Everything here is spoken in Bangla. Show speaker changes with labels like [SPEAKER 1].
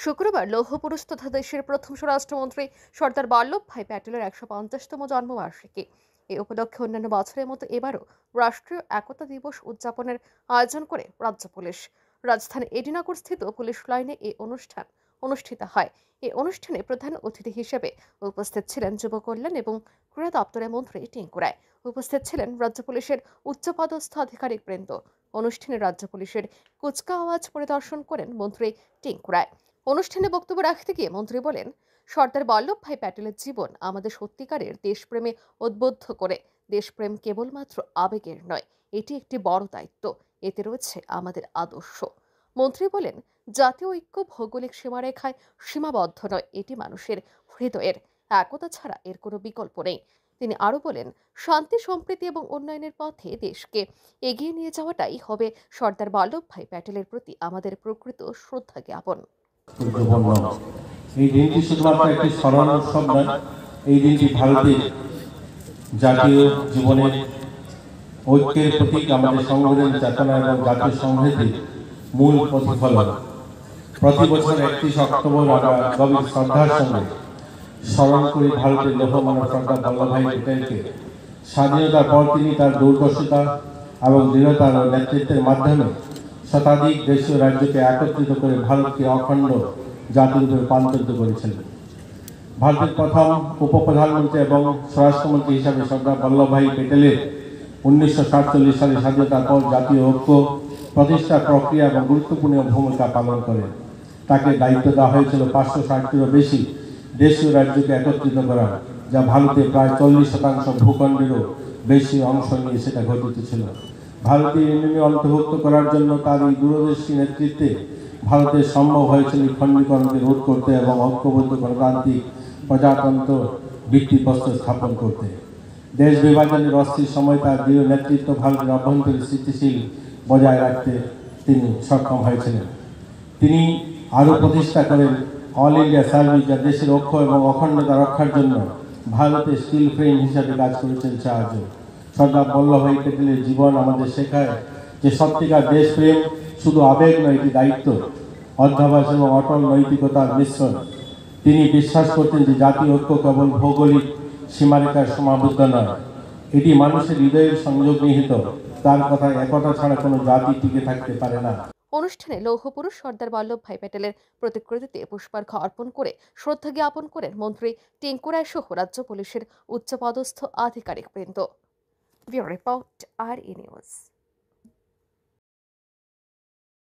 [SPEAKER 1] শুক্রবার লৌহ পুরুষ তথা দেশের প্রথম স্বরাষ্ট্রমন্ত্রী সর্দার বল্লভভাই প্যাটেলের ১৫০তম জন্মবার্ষিকী। এই উপলক্ষে অন্যান্য বছরের মতো এবারও রাষ্ট্রীয় একতা দিবস উদযাপনের আয়োজন করে রাজ্য পুলিশ। রাজধানী এডিনগর স্থিত পুলিশ লাইনে এই অনুষ্ঠান অনুষ্ঠিত হয়। এই অনুষ্ঠানে প্রধান অতিথি হিসেবে উপস্থিত ছিলেন যুব কল্যাণ এবং ক্রীড়া দপ্তরের মন্ত্রী টিঙ্কু রায়। উপস্থিত ছিলেন রাজ্য পুলিশের উচ্চপদস্থ আধিকারিক বৃন্দ। অনুষ্ঠানে রাজ্য পুলিশের কুচকাওয়াজ পরিদর্শন করেন মন্ত্রী টিঙ্কু রায়। অনুষ্ঠানে বক্তব্য রাখতে গিয়ে মন্ত্রী বলেন, সর্দার বল্লভভাই প্যাটেলের জীবন আমাদের সত্যিকারের দেশপ্রেমে উদ্বুদ্ধ করে। দেশপ্রেম কেবলমাত্র আবেগের নয়, এটি একটি বড় দায়িত্ব। এতে রয়েছে আমাদের আদর্শ। মন্ত্রী বলেন, জাতীয় ঐক্য ভৌগোলিক সীমারেখায় সীমাবদ্ধ নয়, এটি মানুষের হৃদয়ের। একতা ছাড়া এর কোনো বিকল্প নেই। তিনি আরো বলেন, শান্তি, সম্প্রীতি এবং উন্নয়নের পথে দেশকে এগিয়ে নিয়ে যাওয়াটাই হবে সর্দার বল্লভভাই প্যাটেলের প্রতি আমাদের প্রকৃত শ্রদ্ধা জ্ঞাপন।
[SPEAKER 2] এই দিনটি শুধুমাত্র একটি স্মরণ উৎসব নয়, এই দিনটি ভারতের জাতীয় জীবনের ঐক্যের প্রতীক, আমাদের সংবিধান চেতনা এবং জাতীয় সমৃদ্ধির মূল প্রতিফলন। প্রতি বছর ৩১ অক্টোবর আমরা গভীর শ্রদ্ধার সঙ্গে স্মরণ করি ভারতের লৌহমানব সর্দার বল্লভভাই প্যাটেলকে। স্বাধীনতার পর তিনি তার দূরদর্শিতা এবং দৃঢ়তার নেতৃত্বের মাধ্যমে শতাধিক দেশীয় রাজ্যকে একত্রিত করে ভারতকে অখণ্ড জাতিরূপে রূপান্তরিত করেছিলেন। ভারতের প্রথম উপপ্রধানমন্ত্রী এবং স্বরাষ্ট্রমন্ত্রী হিসাবে সর্দার বল্লভভাই প্যাটেলের ১৯৪৭ সালে স্বাধীনতার পর জাতীয় ঐক্য প্রতিষ্ঠার প্রক্রিয়া এবং গুরুত্বপূর্ণ ভূমিকা পালন করেন। তাকে দায়িত্ব দেওয়া হয়েছিল ৫৬০টিরও বেশি দেশীয় রাজ্যকে একত্রিত করা, যা ভারতে প্রায় ৪০% ভূখণ্ডেরও বেশি অংশ নিয়ে সেটা ঘটিত ছিল। ভারতীয় ইউনিয়নে অন্তর্ভুক্ত করার জন্য তার এই দূরদর্শী নেতৃত্বে ভারতের সম্ভব হয়েছিল খণ্ডীকরণকে রোধ করতে এবং ঐক্যবদ্ধ গণতান্ত্রিক প্রজাতন্ত্র ভিত্তিপ্রস্তর স্থাপন করতে। দেশ বিভাজনের অস্থির সময় তার দৃঢ় নেতৃত্ব ভারতের অভ্যন্তরীণ স্থিতিশীল বজায় রাখতে তিনি সক্ষম হয়েছিলেন। তিনি আরও প্রতিষ্ঠা করেন অল ইন্ডিয়া সার্ভিস, যা দেশের ঐক্য এবং অখণ্ডতা রক্ষার জন্য ভারতের স্টিল ফ্রেম হিসাবে কাজ করেছেন সাহায্য। সর্দার বল্লভভাই প্যাটেলের জীবন আমাদের শেখায় যে সত্যিকার দেশপ্রেম শুধু আবেগ নয়, এটি দায়িত্ব, অধ্যাবসায় এবং অটল নৈতিকতার মিশ্রণ। তিনি বিশ্বাস করতেন যে জাতীয় ঐক্য কেবল ভৌগোলিক সীমারেখার সীমাবদ্ধ নয়, এটি মানুষের হৃদয়ের সংযোগ নিহিত। তার কথায় একতা ছাড়া কোনো জাতি টিকে থাকতে পারে না।
[SPEAKER 1] অনুষ্ঠানে লৌহ পুরুষ সর্দার বল্লভভাই প্যাটেলের প্রতিকৃতিতে পুষ্পার্ঘ্য অর্পণ করে শ্রদ্ধা জ্ঞাপন করেন মন্ত্রী টিঙ্কু রায় সহ রাজ্য পুলিশের উচ্চপদস্থ আধিকারিক বৃন্দ। Bureau report, RE news.